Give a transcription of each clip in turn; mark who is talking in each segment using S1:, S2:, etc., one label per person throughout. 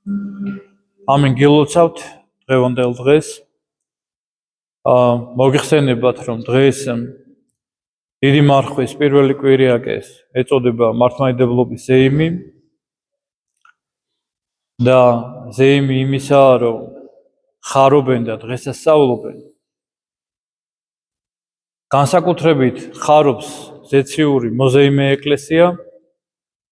S1: ამინ გილოცავთ დღევანდელ დღეს. მოგიხსენებათ, რომ დღეს დიდი მარხვის პირველი კვირიაკეს ეწოდება მართლმადიდებლობის ზეიმი და ზეიმი იმისაა, რომ ხარობენ და დღესასწაულობენ. განსაკუთრებით ხარობს ზეციური მოზეიმე ეკლესია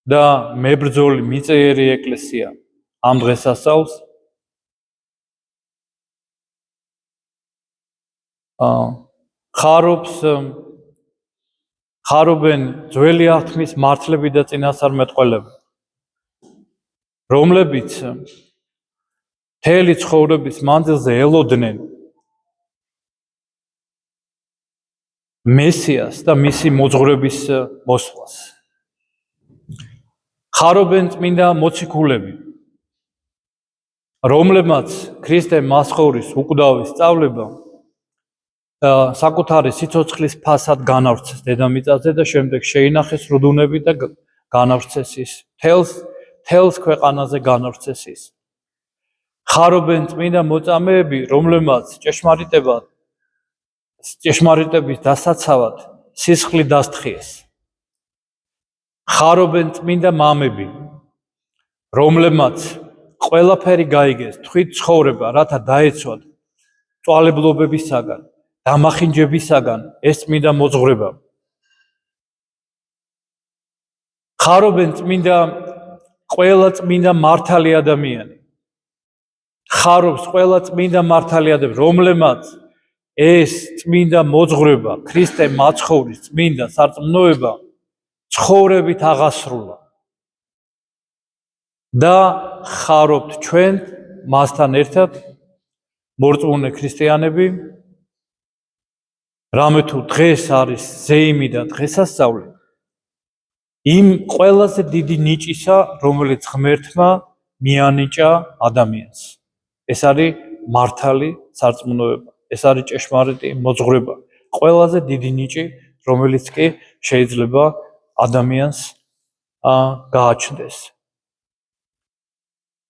S1: და მებრძოლი მიწიერი ეკლესია ამ დღესასწაულს. ხარობენ ძველი აღთქმის მართლები და წინასწარმეტყველები, რომლებიც მთელი ცხოვრების მანძილზე ელოდნენ მესიას და მისი მოძღვრების მოსვლას. ხარობენ წმინდა მოციქულები, რომლებმაც ქრისტე მასხურის უკვდავის სწავლება საკუთარი სიცოცხლის ფასად განავრცეს დედამიწაზე და შემდეგ შეინახეს რუდუნები და განავრცეს ის თელს ქვეყანაზე განავრცეს ის. ხარობენ წმინდა მოწამეები, რომლებმაც ჭეშმარიტების დასაცავად სისხლი დასთხიეს. ხარობენ წმინდა მამები, რომლებმაც ყველაფერი გაიგეს თვით ცხოვრება, რათა დაეცვათ წვალებლობებისაგან, დამახინჯებისაგან ეს წმინდა მოძღვრება. ხარობენ ყველა წმინდა მართალი ადამიანი. ხარობს ყველა წმინდა მართალი ადამიანი, რომლებმაც ეს წმინდა მოძღვრება, ქრისტე მაცხოვრის წმინდა სარწმუნოება ცხოვრებით აღასრულა. და ხარობთ ჩვენ მასთან ერთად მორწმუნე ქრისტიანები, რამე თუ დღეს არის ზეიმი და დღესასწაული, იმ ყველაზე დიდი ნიჭისა, რომელიც ღმერთმა მიანიჭა ადამიანს. ეს არის მართალი სარწმუნოება, ეს არის ჭეშმარიტი მოძღვრება, ყველაზე დიდი ნიჭი, რომელიც კი შეიძლება ადამიანს გააჩნდეს.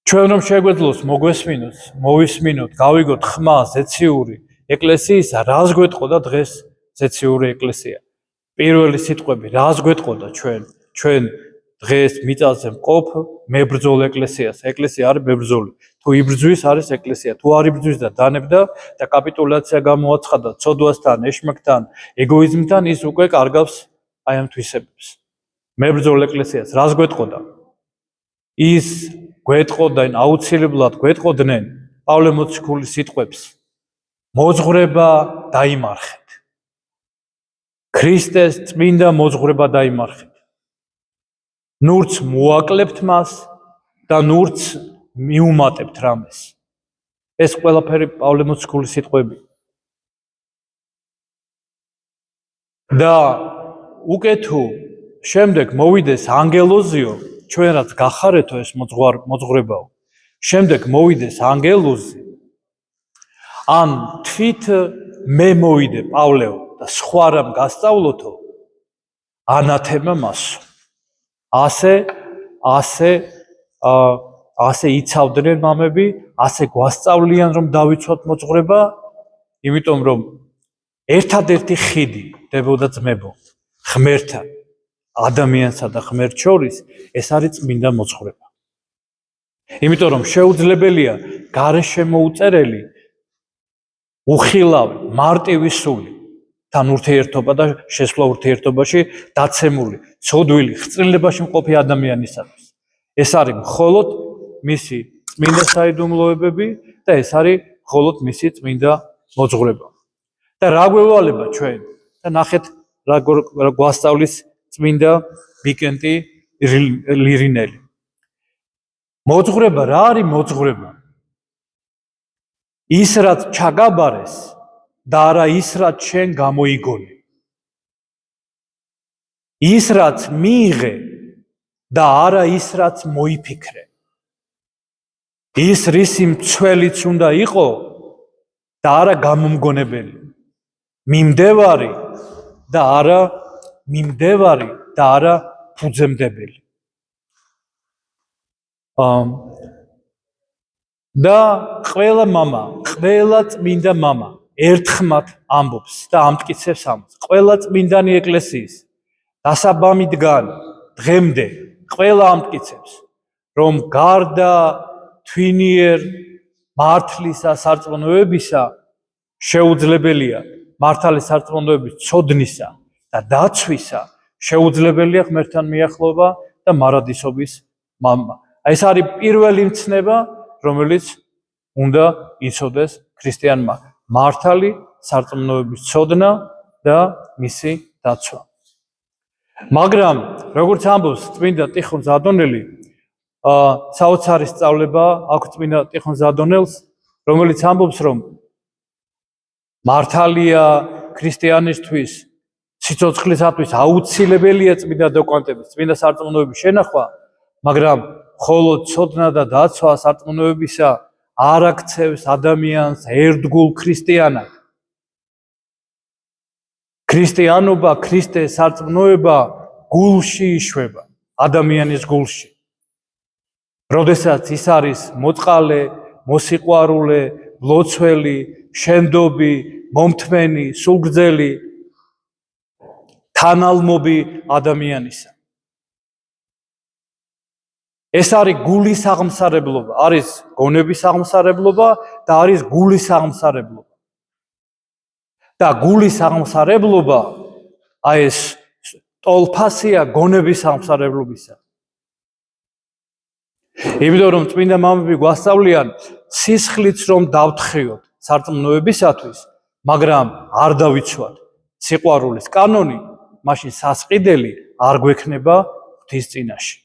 S1: ჩვენ რომ შეგვეძლოს მოგვესმინოთ, მოვისმინოთ, გავიგოთ ხმა ზეციური ეკლესიისა, რას გვეტყოდა დღეს ზეციური ეკლესია? პირველი სიტყვები, რას გვეტყოდა ჩვენ დღეს მიწაზე მყოფ მებრძოლ ეკლესიას. ეკლესია არის მებრძოლი. თუ იბრძვის, არის ეკლესია. თუ არ იბრძვის და დანებდა და კაპიტულაცია გამოაცხადა ცოდვასთან, ეშმაკთან, ეგოიზმთან, ის უკვე კარგავს აი ამ თვისებებს. მებრძოლ ეკლესიას რას გვეტყოდა? ის გვეტყოდნენ, აუცილებლად გვეტყოდნენ პავლე მოციქულის სიტყვებს. მოძღვრება დაიმარხეთ. ქრისტეს წმინდა მოძღვრება დაიმარხეთ. ნურც მოაკლებთ მას და ნურც მიუმატებთ რამეს. ეს ყველაფერი პავლე მოციქულის სიტყვები. და უკვე თუ შემდეგ მოვიდეს ანგელოზიო, ჩვენ რაც გახარეთო ეს მოძღვრებაო, შემდეგ მოვიდეს ანგელოზი, ან თვით მე მოვიდე პავლეო და სხვა რამ გასწავლოთო, ანათემა მასო. ასე იცავდნენ მამები, ასე გვასწავლიან, რომ დავიცვათ მოძღვრება, იმიტომ რომ ერთადერთი ხიდი დებოდა ძმებო ღმერთთან, ადამიანსა და ღმერთ შორის, ეს არის წმინდა მოძღვრება. იმიტომ რომ შეუძლებელია გარეშე მოუწერელი, უხილავი, მარტივი სული თან ურთიერთობა და შესვლა ურთიერთობაში დაცემული, ცოდვილი, ხრწნილებაში მყოფი ადამიანისათვის. ეს არის მხოლოდ მისი წმინდა საიდუმლოებები და ეს არის მხოლოდ მისი წმინდა მოძღვრება. და რა გვევალება ჩვენ? და ნახეთ რა გვასწავლის წმინდა ვიკენტი ლირინელი. მოძღვრება რა არის მოძღვრება? ის რაც ჩაგაბარეს და არა ის რაც შენ გამოიგონე. ის რაც მიიღე და არა ის რაც მოიფიქრე. ის რისი მცველიც უნდა იყო და არა გამომგონებელი. მიმდევარი და არა, ფუძემდებელი. და ყველა მამა, ყველა წმინდა მამა ერთხმად ამბობს და ამტკიცებს ამას. ყველა წმინდანი ეკლესიის დასაბამიდან დღემდე ყველა ამტკიცებს, რომ გარდა თვინიერ მართლისა სარწმუნოებისა შეუძლებელია მართალი სარწმუნოების ცოდნისა და დაცვისა შეუძლებელია ღმერთთან მიახლოება და მარადისობის მამა. ეს არის პირველი მცნება, რომელიც უნდა იცოდეს ქრისტიანმა. მართალი სარწმუნოების ცოდნა და მისი დაცვა. მაგრამ როგორც ამბობს წმინდა ტიხონ ზადონელი, საოცარი სწავლება აქვს წმინდა ტიხონ ზადონელს, რომელიც ამბობს, რომ მართალია ქრისტიანისთვის სიცოცხლისათვის აუცილებელია წმინდა დოკვანტების, წმინდა სარწმუნოების შენახვა, მაგრამ მხოლოდ ცოდნა და დაცვა სარწმუნოებისა არ აქცევს ადამიანს ერთგულ ქრისტიანად. ქრისტიანობა, ქრისტეს სარწმუნოება გულში იშვება, ადამიანის გულში. როდესაც ის არის მოწყალე, მოსიყვარულე, მლოცველი, შენდობი, მომთმენი, სულგრძელი, თანალმობი ადამიანისა. ეს არის გულის აღმსარებლობა, არის გონების აღმსარებლობა და არის გულის აღმსარებლობა. და გულის აღმსარებლობა აი ეს ტოლფასია გონების აღმსარებლობისა. იმიტომ რომ წმინდა მამები გვასწავლიან სისხლიც რომ დავთხიოთ სარწმუნოებისათვის, მაგრამ არ დავიცვათ სიყვარულის კანონი, მაშინ სასყიდელი არ გვექნება ღვთის წინაშე.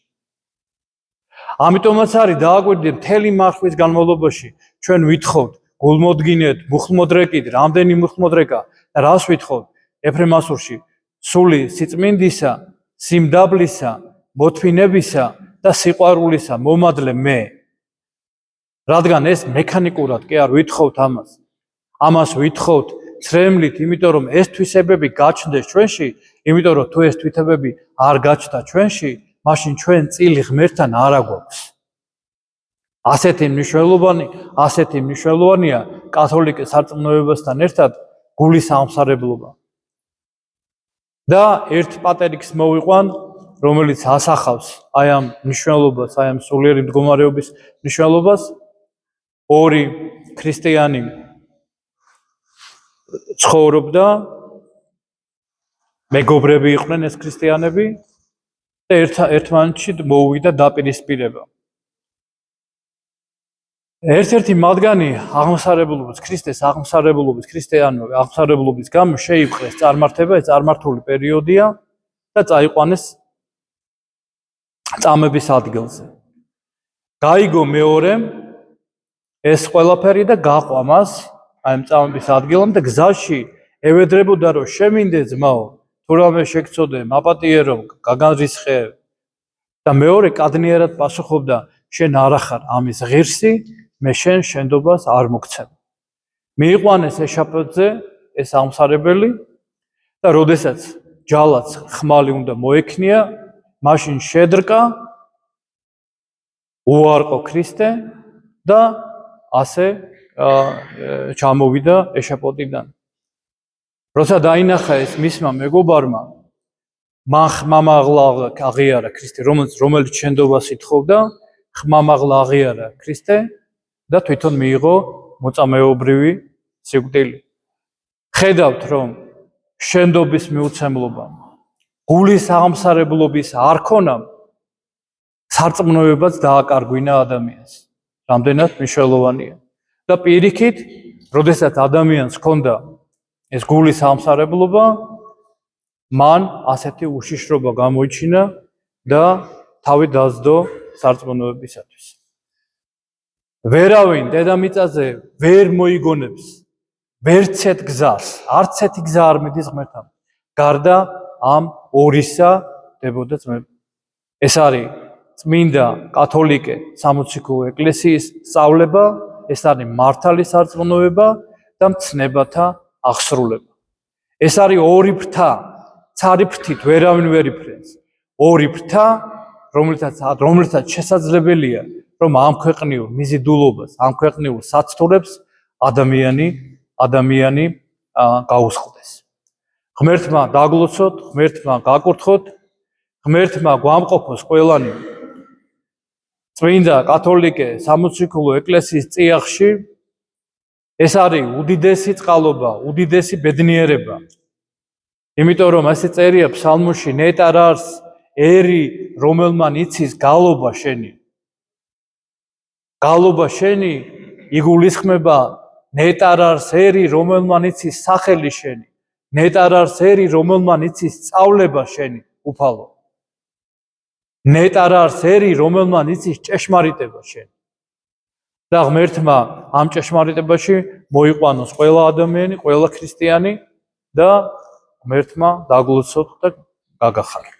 S1: ამიტომაც არის დააკვირდით მთელი მარხვის განმავლობაში ჩვენ ვითხოვთ გულმოდგინეთ, მუხლმოდრეკით, რამდენი მუხლმოდრეკა და რას ვითხოვთ ეფრემასურში, სული სიწმინდისა, სიმდაბლისა, მოთმინებისა და სიყვარულისა მომადლე მე. რადგან ეს მექანიკურად კი არ ვითხოვთ ამას. ამას ვითხოვთ ცრემლით, იმიტომ რომ ეს თვისებები გაჩნდეს ჩვენში, იმიტომ რომ თუ ეს თვისებები არ გაჩნდა ჩვენში, მაშინ ჩვენ წილი ღმერთთან არ აგვაქვს. ასეთი მნიშვნელოვანია კათოლიკე სარწმუნოებასთან ერთად გულის აღმსარებლობა. და ერთ პატერიკს მოვიყვან, რომელიც ასახავს აი ამ მნიშვნელობას, აი ამ სულიერი მდგომარეობის მნიშვნელობას. ორი ქრისტიანი ცხოვრობდა, მეგობრები იყვნენ ეს ქრისტიანები და ერთმანეთში მოუვიდა დაპირისპირება. ერთ-ერთი მათგანი აღმსარებლობის, ქრისტეს აღმსარებლობის, ქრისტიანობის აღმსარებლობის გამო შეიპყრეს წარმართება, ეს წარმართული პერიოდია და წაიყვანეს წამების ადგილზე. გაიგო მეორემ ეს ყველაფერი და გაყვა მას აი ამ წამების ადგილამდე და გზაში ევედრებოდა რომ შემინდე ძმაო, თუ რამე შეგწოდე, მაპატიერო, გაგანრისხე და მეორე კადნიერად პასუხობდა შენ არ ახარ ამის ღირსი, მე შენ შენდობას არ მოგცემ. მიიყვანეს ეშაპოთზე ეს აღმსარებელი და როდესაც ჯალაც ხმალი უნდა მოექნია, მაშინ შედრკა, უარყო ქრისტე და ასე ჩამოვიდა ეშაპოტიდან. როცა დაინახა ეს მისმა მეგობარმა, მან ხმამაღლა აღიარა ქრისტე, რომელიც შენდობას ითხოვდა, ხმამაღლა აღიარა ქრისტე და თვითონ მიიღო მოწამეობრივი სიკვდილი. ხედავთ, რომ შენდობის მიუცემლობა, გულის აღმსარებლობის არ ქონამ, სარწმუნოებაც დააკარგვინა ადამიანს. რამდენად მნიშვნელოვანია. და პირიქით, როდესაც ადამიანს ჰქონდა ეს გულის აღმსარებლობა, მან ასეთი უშიშრობა გამოიჩინა და თავი დასდო სარწმუნოებისათვის. ვერავინ დედამიწაზე ვერ მოიგონებს ვერცეთ გზას, არც ერთი გზა არ მიდის ღმერთთან. გარდა ამ ორისა დებოდა ძმები. ეს არის წმინდა კათოლიკე სამოციქულო ეკლესიის სწავლება, ეს არის მართალი სარწმუნოება და მცნებათა აღსრულება. ეს არის ორი ფრთა, ცარი ფრთით ვერავინ ვერ იფრენს. ორი ფრთა, რომელთაც შესაძლებელია რომ ამ ქვეყნიურ მიზიდულობას, ამ ქვეყნიურ საცდურებს ადამიანი გაუსხლდეს. ღმერთმა დაგლოცოთ, ღმერთმა გაკურთხოთ, ღმერთმა გვამყოფოს ყველანი წმინდა კათოლიკე სამოციქულო ეკლესიის წიაღში. ეს არის უდიდესი წყალობა, უდიდესი ბედნიერება. იმიტომ რომ ასე წერია ფსალმოში, ნეტარ არს ერი, რომელმან იცის გალობა შენი. გალობა შენი იგულისხმება ნეტარ არს ერი, რომელმან იცის სახელი შენი. ნეტარ არს ერი, რომელმან იცის სწავლება შენი უფალო. ნეტარ არს ერი, რომელმან იცის ჭეშმარიტება შენი. და ღმერთმა ამ ჭეშმარიტებაში მოიყვანოს ყველა ადამიანი, ყველა ქრისტიანი და ღმერთმა დაგლოცოთ და გაგახაროთ.